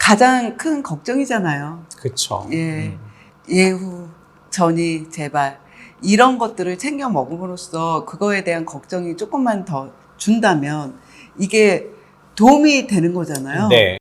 가장 큰 걱정이잖아요. 그쵸. 예, 예후, 전이, 제발 이런 것들을 챙겨 먹음으로써 그거에 대한 걱정이 조금만 더 준다면 이게 도움이 되는 거잖아요. 네.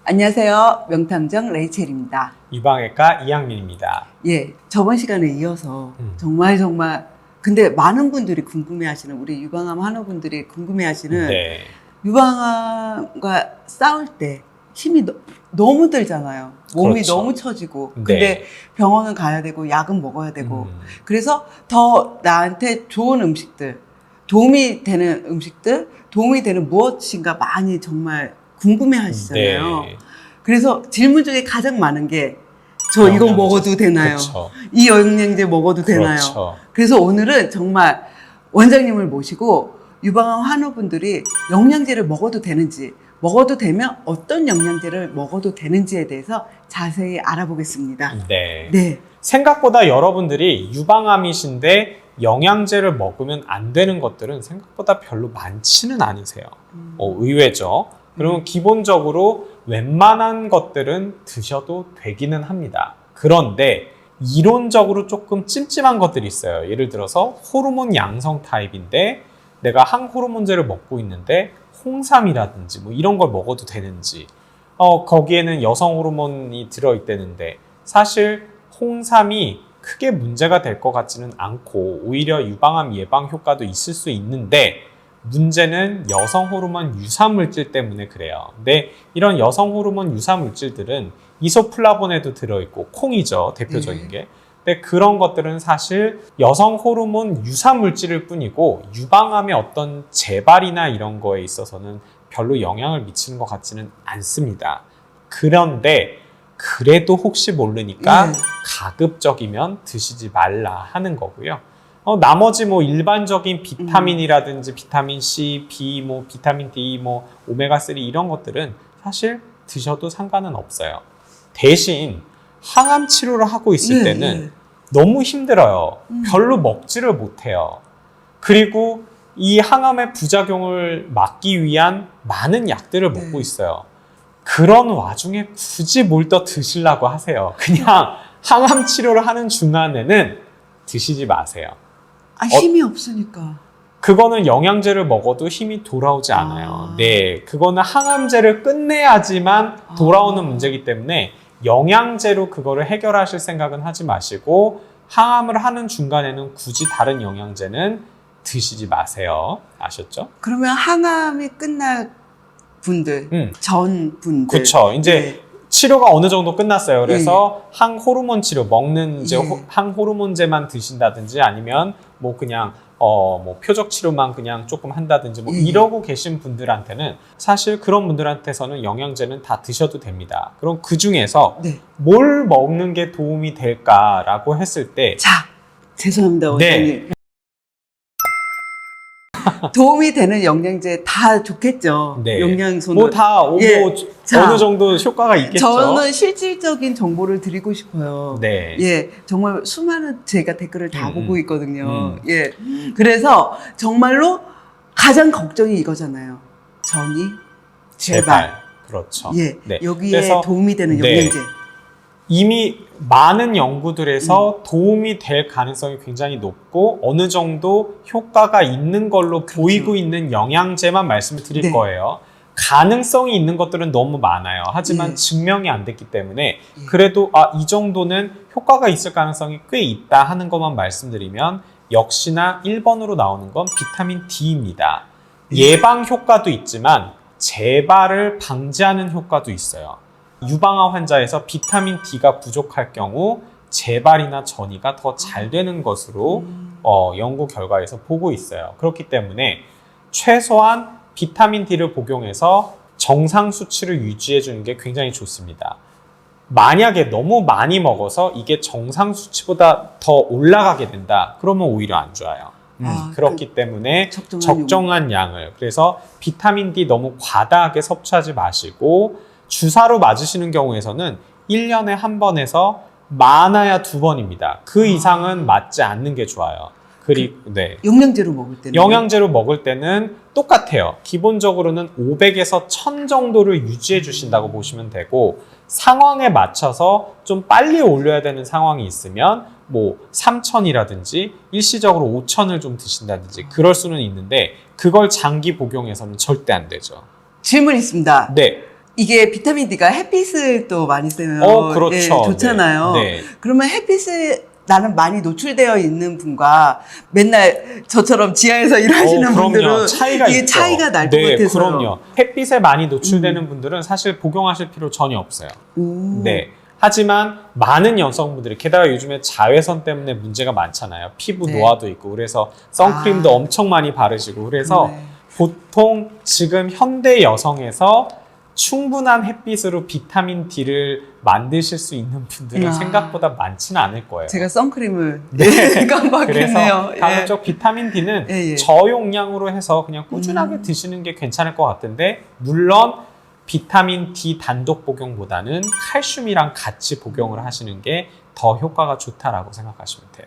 안녕하세요. 명탐정 레이첼입니다. 유방외과 이양민입니다. 예, 저번 시간에 이어서 정말 근데 많은 분들이 궁금해하시는, 우리 유방암 환우분들이 궁금해하시는 네. 유방암과 싸울 때 힘이 너무 들잖아요. 몸이 그렇죠. 너무 처지고. 네. 근데 병원은 가야 되고 약은 먹어야 되고. 그래서 더 나한테 좋은 음식들, 도움이 되는 음식들, 도움이 되는 무엇인가 많이 정말 궁금해 하시잖아요. 네. 그래서 질문 중에 가장 많은 게 저 이거 먹어도 되나요? 그쵸. 이 영양제 먹어도 되나요? 그렇죠. 그래서 오늘은 정말 원장님을 모시고 유방암 환우분들이 영양제를 먹어도 되는지, 먹어도 되면 어떤 영양제를 먹어도 되는지에 대해서 자세히 알아보겠습니다. 네. 네. 생각보다 여러분들이 유방암이신데 영양제를 먹으면 안 되는 것들은 생각보다 별로 많지는 않으세요. 의외죠. 그러면 기본적으로 웬만한 것들은 드셔도 되기는 합니다. 그런데 이론적으로 조금 찜찜한 것들이 있어요. 예를 들어서 호르몬 양성 타입인데 내가 항호르몬제를 먹고 있는데 홍삼이라든지 뭐 이런 걸 먹어도 되는지, 거기에는 여성 호르몬이 들어있다는데 사실 홍삼이 크게 문제가 될 것 같지는 않고 오히려 유방암 예방 효과도 있을 수 있는데 문제는 여성 호르몬 유사 물질 때문에 그래요. 근데 이런 여성 호르몬 유사 물질들은 이소플라본에도 들어있고, 콩이죠, 대표적인 게. 근데 그런 것들은 사실 여성 호르몬 유사 물질일 뿐이고 유방암의 어떤 재발이나 이런 거에 있어서는 별로 영향을 미치는 것 같지는 않습니다. 그런데 그래도 혹시 모르니까 가급적이면 드시지 말라 하는 거고요. 나머지 뭐 일반적인 비타민이라든지 비타민 C, B, 뭐 비타민 D, 뭐 오메가3 이런 것들은 사실 드셔도 상관은 없어요. 대신 항암 치료를 하고 있을 때는 너무 힘들어요. 별로 먹지를 못해요. 그리고 이 항암의 부작용을 막기 위한 많은 약들을 먹고 있어요. 그런 와중에 굳이 뭘 더 드시려고 하세요. 그냥 항암 치료를 하는 중간에는 드시지 마세요. 힘이 없으니까. 그거는 영양제를 먹어도 힘이 돌아오지 않아요. 네, 그거는 항암제를 끝내야지만 돌아오는 문제이기 때문에 영양제로 그거를 해결하실 생각은 하지 마시고 항암을 하는 중간에는 굳이 다른 영양제는 드시지 마세요. 아셨죠? 그러면 항암이 끝날 분들, 전 분들. 그렇죠. 이제 치료가 어느 정도 끝났어요. 그래서 항호르몬 치료, 먹는 이제 항호르몬제만 드신다든지 아니면 뭐 그냥 뭐 표적 치료만 그냥 조금 한다든지 뭐 이러고 계신 분들한테는 사실 그런 분들한테서는 영양제는 다 드셔도 됩니다. 그럼 그 중에서 뭘 먹는 게 도움이 될까라고 했을 때, 자, 죄송합니다, 원장님. 도움이 되는 영양제 다 좋겠죠. 영양소는. 뭐 다 어느 정도 효과가 있겠죠. 저는 실질적인 정보를 드리고 싶어요. 예, 정말 수많은 제가 댓글을 다 보고 있거든요. 예, 그래서 정말로 가장 걱정이 이거잖아요. 전이 제발. 그렇죠. 예, 여기에 도움이 되는 영양제. 이미 많은 연구들에서 도움이 될 가능성이 굉장히 높고 어느 정도 효과가 있는 걸로 보이고 있는 영양제만 말씀을 드릴 거예요. 가능성이 있는 것들은 너무 많아요. 하지만 증명이 안 됐기 때문에 그래도 이 정도는 효과가 있을 가능성이 꽤 있다 하는 것만 말씀드리면 역시나 1번으로 나오는 건 비타민 D입니다. 예방 효과도 있지만 재발을 방지하는 효과도 있어요. 유방암 환자에서 비타민 D가 부족할 경우 재발이나 전이가 더 잘 되는 것으로 연구 결과에서 보고 있어요. 그렇기 때문에 최소한 비타민 D를 복용해서 정상 수치를 유지해 주는 게 굉장히 좋습니다. 만약에 너무 많이 먹어서 이게 정상 수치보다 더 올라가게 된다, 그러면 오히려 안 좋아요. 그렇기 때문에 적정한 양을, 그래서 비타민 D 너무 과다하게 섭취하지 마시고 주사로 맞으시는 경우에서는 1년에 한 번에서 많아야 2번입니다. 그 이상은 맞지 않는 게 좋아요. 그리고 네. 영양제로 먹을 때는 영양제로 먹을 때는 똑같아요. 기본적으로는 500에서 1000 정도를 유지해 주신다고 보시면 되고, 상황에 맞춰서 좀 빨리 올려야 되는 상황이 있으면 뭐 3000이라든지 일시적으로 5000을 좀 드신다든지 그럴 수는 있는데, 그걸 장기 복용해서는 절대 안 되죠. 질문 있습니다. 네. 이게 비타민 D가 햇빛을 또 많이 쐬면 그렇죠. 예, 좋잖아요. 네. 네. 그러면 햇빛에 나는 많이 노출되어 있는 분과 맨날 저처럼 지하에서 일하시는 그럼요. 분들은 차이가 이게 있죠. 차이가 날 것 네, 같아서. 그럼요. 햇빛에 많이 노출되는 분들은 사실 복용하실 필요 전혀 없어요. 네. 하지만 많은 여성분들이, 게다가 요즘에 자외선 때문에 문제가 많잖아요. 피부 네. 노화도 있고, 그래서 선크림도 엄청 많이 바르시고, 그래서 네. 보통 지금 현대 여성에서 충분한 햇빛으로 비타민 D를 만드실 수 있는 분들은 생각보다 많지는 않을 거예요. 제가 선크림을 네. 깜빡했네요. 그래서 가급적 비타민 D는 예. 저용량으로 해서 그냥 꾸준하게 드시는 게 괜찮을 것 같은데, 물론 비타민 D 단독 복용보다는 칼슘이랑 같이 복용을 하시는 게 더 효과가 좋다라고 생각하시면 돼요.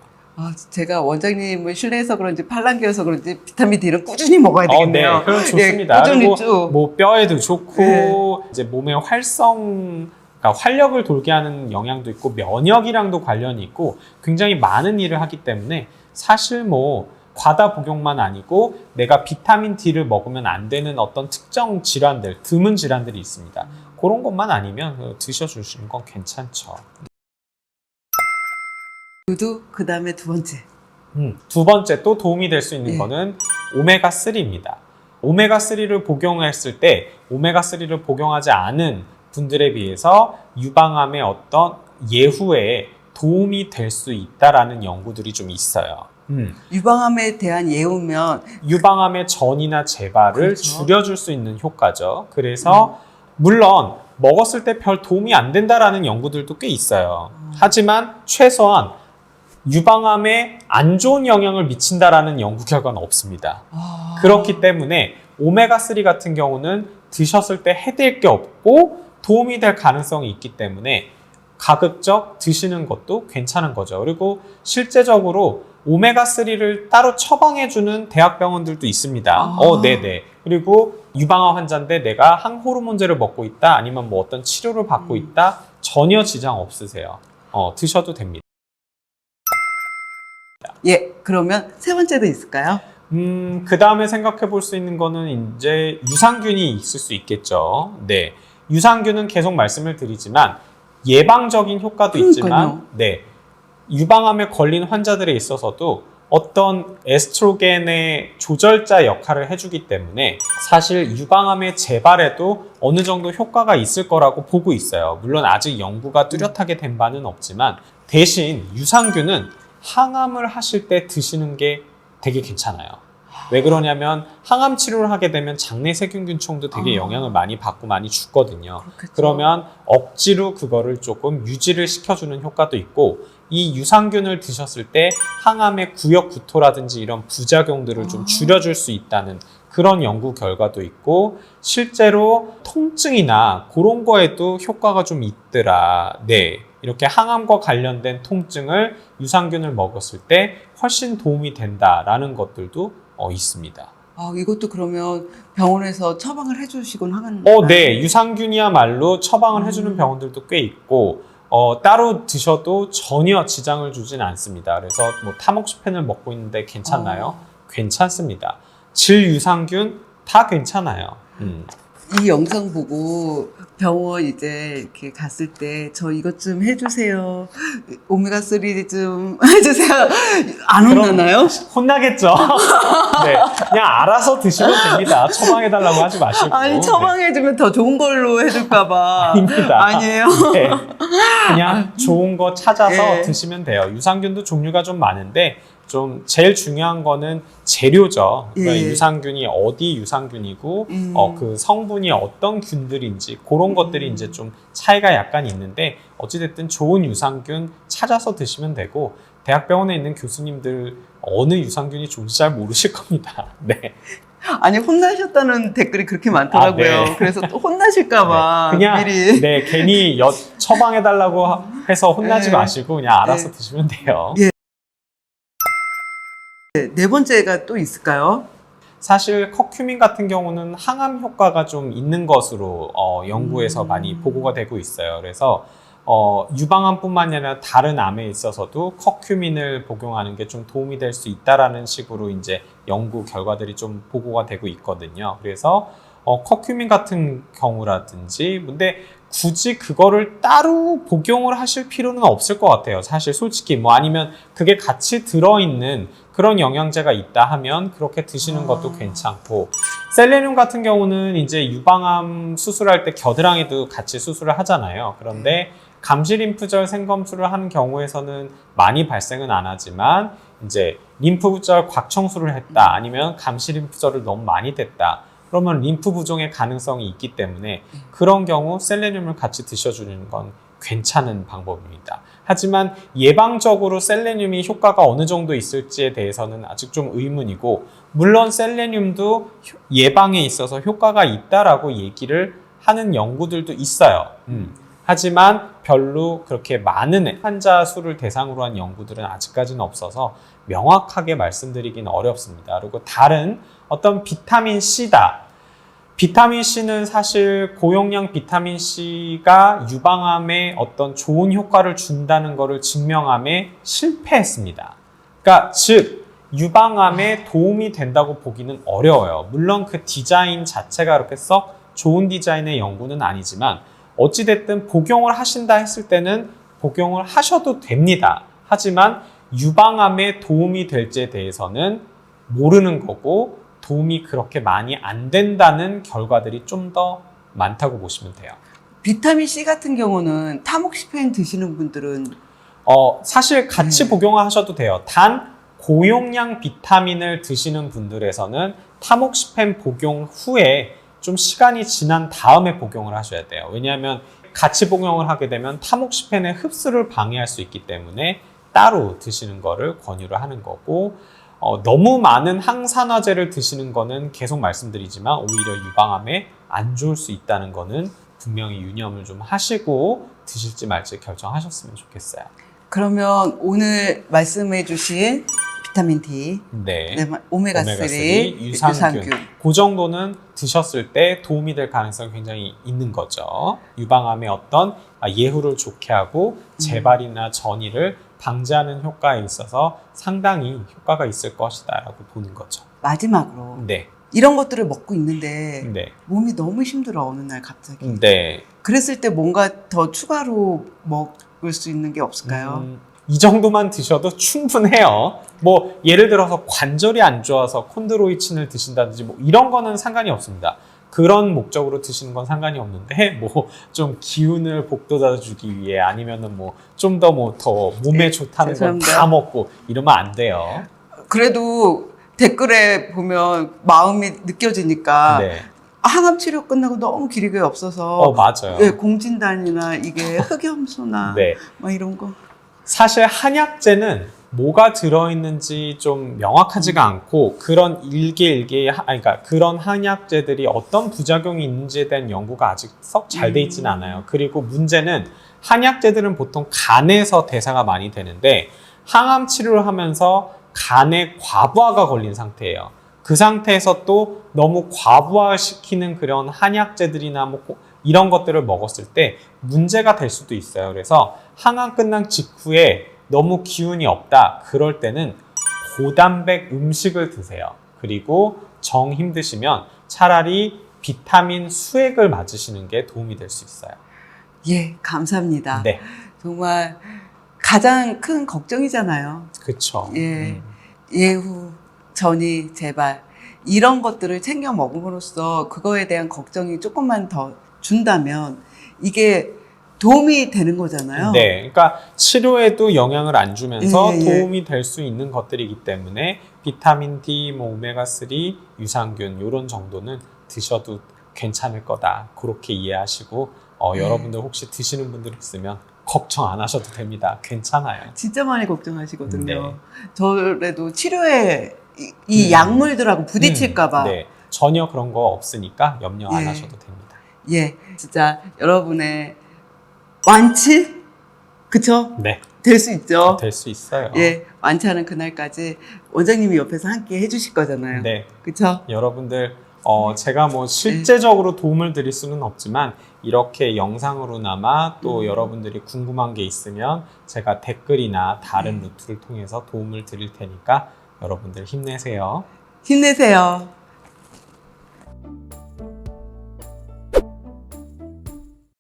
제가 원장님을 신뢰해서 그런지 팔랑귀여서 그런지 비타민 D를 꾸준히 먹어야 되겠네요. 네, 그럼 좋습니다. 예, 꾸준히 그리고 쭉. 뭐 뼈에도 좋고, 이제 몸의 그러니까 활력을 돌게 하는 영향도 있고, 면역이랑도 관련이 있고, 굉장히 많은 일을 하기 때문에 사실 뭐 과다 복용만 아니고 내가 비타민 D를 먹으면 안 되는 어떤 특정 질환들, 드문 질환들이 있습니다. 그런 것만 아니면 드셔주시는 건 괜찮죠. 그 다음에 두 번째. 두 번째 또 도움이 될 수 있는 예. 거는 오메가3입니다. 오메가3를 복용했을 때 오메가3를 복용하지 않은 분들에 비해서 유방암의 어떤 예후에 도움이 될 수 있다라는 연구들이 좀 있어요. 유방암에 대한 예우면 유방암의 전이나 재발을 그렇죠. 줄여줄 수 있는 효과죠. 그래서 물론 먹었을 때 별 도움이 안 된다라는 연구들도 꽤 있어요. 하지만 최소한 유방암에 안 좋은 영향을 미친다라는 연구 결과는 없습니다. 그렇기 때문에 오메가3 같은 경우는 드셨을 때 해될 게 없고 도움이 될 가능성이 있기 때문에 가급적 드시는 것도 괜찮은 거죠. 그리고 실제적으로 오메가3를 따로 처방해주는 대학병원들도 있습니다. 네네. 그리고 유방암 환자인데 내가 항호르몬제를 먹고 있다, 아니면 뭐 어떤 치료를 받고 있다, 전혀 지장 없으세요. 드셔도 됩니다. 예, 그러면 세 번째도 있을까요? 그 다음에 생각해 볼 수 있는 거는 이제 유산균이 있을 수 있겠죠. 네. 유산균은 계속 말씀을 드리지만 예방적인 효과도 있지만, 네. 유방암에 걸린 환자들에 있어서도 어떤 에스트로겐의 조절자 역할을 해주기 때문에 사실 유방암의 재발에도 어느 정도 효과가 있을 거라고 보고 있어요. 물론 아직 연구가 뚜렷하게 된 바는 없지만, 대신 유산균은 항암을 하실 때 드시는 게 되게 괜찮아요. 왜 그러냐면 항암 치료를 하게 되면 장내 세균균총도 되게 영향을 많이 받고 많이 죽거든요. 그렇겠죠. 그러면 억지로 그거를 조금 유지를 시켜주는 효과도 있고, 이 유산균을 드셨을 때 항암의 구역 구토라든지 이런 부작용들을 좀 줄여줄 수 있다는 그런 연구 결과도 있고, 실제로 통증이나 그런 거에도 효과가 좀 있더라. 네. 이렇게 항암과 관련된 통증을 유산균을 먹었을 때 훨씬 도움이 된다라는 것들도 있습니다. 이것도 그러면 병원에서 처방을 해주시곤 하는 네. 유산균이야말로 처방을 해주는 병원들도 꽤 있고, 따로 드셔도 전혀 지장을 주진 않습니다. 그래서 뭐 타목시펜을 먹고 있는데 괜찮나요? 괜찮습니다. 질 유산균 다 괜찮아요. 이 영상 보고 병원 이제 이렇게 갔을 때 저 이것 좀 해주세요. 오메가3 좀 해주세요. 안 혼나나요? 혼나겠죠. 네, 그냥 알아서 드시면 됩니다. 처방해달라고 하지 마시고. 아니 처방해주면 더 좋은 걸로 해줄까봐. 아닙니다. 아니에요? 네, 그냥 좋은 거 찾아서 예. 드시면 돼요. 유산균도 종류가 좀 많은데 좀 제일 중요한 거는 재료죠. 그러니까 예. 유산균이 어디 유산균이고 그 성분이 어떤 균들인지 그런 것들이 이제 좀 차이가 약간 있는데, 어찌됐든 좋은 유산균 찾아서 드시면 되고, 대학병원에 있는 교수님들 어느 유산균이 좋은지 잘 모르실 겁니다. 네. 아니 혼나셨다는 댓글이 그렇게 많더라고요. 네. 그래서 또 혼나실까봐 그냥 미리. 네, 괜히 처방해달라고 해서 혼나지 네. 마시고 그냥 알아서 드시면 돼요. 예. 네 번째가 또 있을까요? 사실 커큐민 같은 경우는 항암 효과가 좀 있는 것으로 연구에서 많이 보고가 되고 있어요. 그래서 유방암뿐만 아니라 다른 암에 있어서도 커큐민을 복용하는 게 좀 도움이 될 수 있다라는 식으로 이제 연구 결과들이 좀 보고가 되고 있거든요. 그래서 커큐민 같은 경우라든지, 근데 굳이 그거를 따로 복용을 하실 필요는 없을 것 같아요. 사실 솔직히 뭐 아니면 그게 같이 들어있는 그런 영양제가 있다 하면 그렇게 드시는 것도 괜찮고, 셀레늄 같은 경우는 이제 유방암 수술할 때 겨드랑이도 같이 수술을 하잖아요. 그런데 감시림프절 생검수를 하는 경우에서는 많이 발생은 안 하지만 이제 림프절 곽청수를 했다, 아니면 감시림프절을 너무 많이 댔다, 그러면 림프 부종의 가능성이 있기 때문에 그런 경우 셀레늄을 같이 드셔주는 건 괜찮은 방법입니다. 하지만 예방적으로 셀레늄이 효과가 어느 정도 있을지에 대해서는 아직 좀 의문이고, 물론 셀레늄도 예방에 있어서 효과가 있다라고 얘기를 하는 연구들도 있어요. 하지만 별로 그렇게 많은 환자 수를 대상으로 한 연구들은 아직까지는 없어서 명확하게 말씀드리긴 어렵습니다. 그리고 다른 어떤 비타민 C다. 비타민 C는 사실 고용량 비타민 C가 유방암에 어떤 좋은 효과를 준다는 것을 증명함에 실패했습니다. 그러니까 즉 유방암에 도움이 된다고 보기는 어려워요. 물론 그 디자인 자체가 그렇게 썩 좋은 디자인의 연구는 아니지만 어찌됐든 복용을 하신다 했을 때는 복용을 하셔도 됩니다. 하지만 유방암에 도움이 될지에 대해서는 모르는 거고, 도움이 그렇게 많이 안 된다는 결과들이 좀 더 많다고 보시면 돼요. 비타민 C 같은 경우는 타목시펜 드시는 분들은 사실 같이 복용을 하셔도 돼요. 단 고용량 비타민을 드시는 분들에서는 타목시펜 복용 후에 좀 시간이 지난 다음에 복용을 하셔야 돼요. 왜냐하면 같이 복용을 하게 되면 타목시펜의 흡수를 방해할 수 있기 때문에 따로 드시는 거를 권유를 하는 거고, 너무 많은 항산화제를 드시는 거는 계속 말씀드리지만 오히려 유방암에 안 좋을 수 있다는 거는 분명히 유념을 좀 하시고 드실지 말지 결정하셨으면 좋겠어요. 그러면 오늘 말씀해 주신 비타민 D, 네, 오메가3, 유산균. 그 정도는 드셨을 때 도움이 될 가능성이 굉장히 있는 거죠. 유방암의 어떤 예후를 좋게 하고 재발이나 전이를 방지하는 효과에 있어서 상당히 효과가 있을 것이다 라고 보는 거죠. 마지막으로 네. 이런 것들을 먹고 있는데 네. 몸이 너무 힘들어 어느 날 갑자기. 네. 그랬을 때 뭔가 더 추가로 먹을 수 있는 게 없을까요? 이 정도만 드셔도 충분해요. 뭐 예를 들어서 관절이 안 좋아서 콘드로이친을 드신다든지 뭐 이런 거는 상관이 없습니다. 그런 목적으로 드시는 건 상관이 없는데 뭐 좀 기운을 북돋아주기 위해 아니면은 뭐 좀 더 몸에 좋다는 건 다 먹고 이러면 안 돼요. 그래도 댓글에 보면 마음이 느껴지니까 네. 항암 치료 끝나고 너무 기력이 없어서 맞아요. 네, 공진단이나 이게 흑염소나 네. 막 이런 거. 사실 한약재는 뭐가 들어있는지 좀 명확하지가 않고 그런 그러니까 그런 한약재들이 어떤 부작용이 있는지에 대한 연구가 아직 썩 잘 돼 있지는 않아요. 그리고 문제는 한약재들은 보통 간에서 대사가 많이 되는데 항암 치료를 하면서 간에 과부하가 걸린 상태예요. 그 상태에서 또 너무 과부하시키는 그런 한약재들이나 뭐 이런 것들을 먹었을 때 문제가 될 수도 있어요. 그래서 항암 끝난 직후에 너무 기운이 없다. 그럴 때는 고단백 음식을 드세요. 그리고 정 힘드시면 차라리 비타민 수액을 맞으시는 게 도움이 될 수 있어요. 예, 감사합니다. 네. 정말 가장 큰 걱정이잖아요. 그렇죠. 예, 예후, 전이, 재발 이런 것들을 챙겨 먹음으로써 그거에 대한 걱정이 조금만 더 준다면 이게 도움이 되는 거잖아요. 네, 그러니까 치료에도 영향을 안 주면서 예. 도움이 될 수 있는 것들이기 때문에 비타민 D, 뭐 오메가3, 유산균 이런 정도는 드셔도 괜찮을 거다. 그렇게 이해하시고 여러분들 혹시 드시는 분들 있으면 걱정 안 하셔도 됩니다. 괜찮아요. 진짜 많이 걱정하시거든요. 네. 저래도 치료에 이 약물들하고 부딪힐까봐. 네, 전혀 그런 거 없으니까 염려 안 예. 하셔도 됩니다. 예, 진짜 여러분의 완치? 그쵸? 네. 될 수 있죠. 될 수 있어요. 예, 완치하는 그날까지 원장님이 옆에서 함께 해주실 거잖아요. 네. 그쵸? 여러분들 제가 뭐 실제적으로 도움을 드릴 수는 없지만 이렇게 영상으로나마 또 여러분들이 궁금한 게 있으면 제가 댓글이나 다른 루트를 통해서 도움을 드릴 테니까 여러분들 힘내세요. 힘내세요.